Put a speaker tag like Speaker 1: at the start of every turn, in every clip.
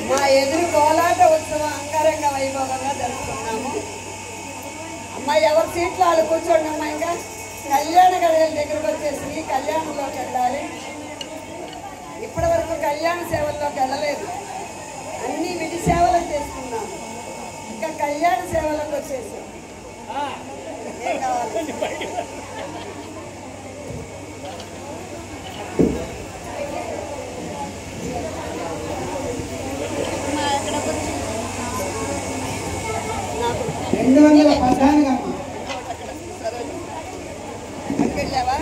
Speaker 1: మా ఎదురు కోలాట ఉత్సవం అంగరంగ వైభవంగా జరుపుకున్నాము. అమ్మ ఎవరి సీట్లు వాళ్ళు కూర్చోండి. అమ్మ ఇంకా కళ్యాణ గడియల దగ్గరకు వచ్చేసి కళ్యాణంలోకి వెళ్ళాలి. ఇప్పటి వరకు కళ్యాణ సేవల్లోకి వెళ్ళలేదు, అన్ని విధి సేవలు చేసుకున్నాము. ఇంకా కళ్యాణ సేవలకు వచ్చేసాం. ఏం కావాలి? వెళ్ళావా?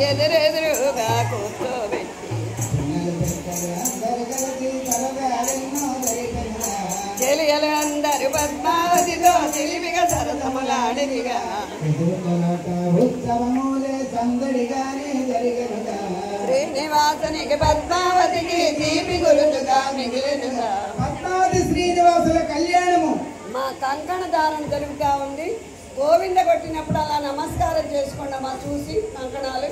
Speaker 1: ఎదురెదురుగా కూర్చోబెట్టి చెలియలు అందరు పద్మావతితో తెలివిగా సరసములాడిగా శ్రీనివాసునికి పద్మావతికి తీపి గురుతుగా మిగిలినగా
Speaker 2: పద్మావతి శ్రీనివాసుల కళ్యాణము
Speaker 1: మా కంకణ దారం జరుగుతూ ఉంది. గోవింద కొట్టినప్పుడు అలా నమస్కారం చేసుకోండి మా చూసి కంకణాలు.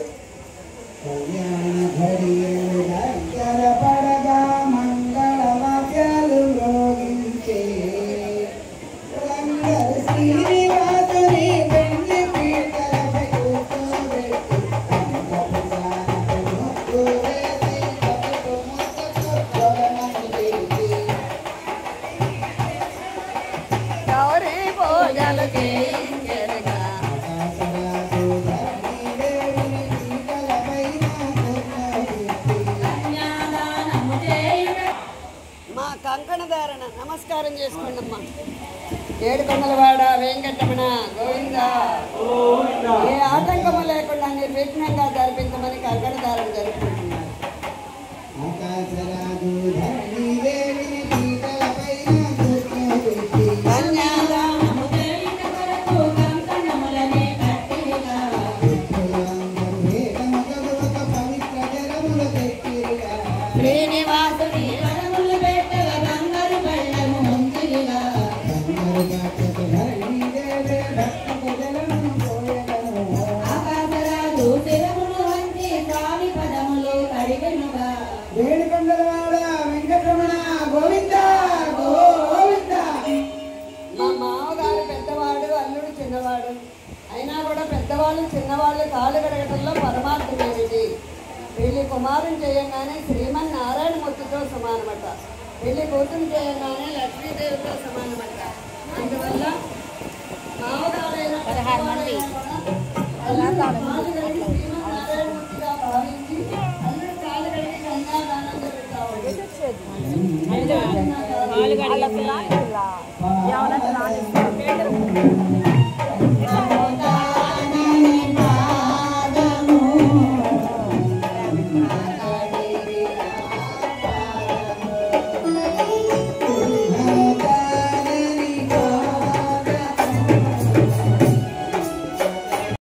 Speaker 1: మా కంకణ ధారణ నమస్కారం చేసుకోండి అమ్మా. ఏడుకొండలవాడ వెంకటరమణ గోవింద, ఏ ఆటంకము లేకుండా నిర్విఘ్నంగా జరిపించమని కంకణ ధారణ జరుపుకుంటున్నారు.
Speaker 2: ఏడుకొండలవాడ వెంకటరమణ గోవింద గోవింద.
Speaker 1: మా మామగారు పెద్దవాడు, అల్లుడు చిన్నవాడు. అయినా కూడా పెద్దవాళ్ళు చిన్నవాళ్ళు కాళ్ళు కడగటంలో పరమార్థం ఏమిటి? పెళ్లి కుమారుని చేయంగానే శ్రీమన్నారాయణమూర్తితో సమానమట, పెళ్లి కూతురు చేయంగానే లక్ష్మీదేవితో సమానమట. అందువల్ల మామగారైన శ్రీమన్నారాయణమూర్తిగా భావించి అల్లుడు కాళ్ళు కడిగి కన్యాదానం జరుగుతా ఉంది.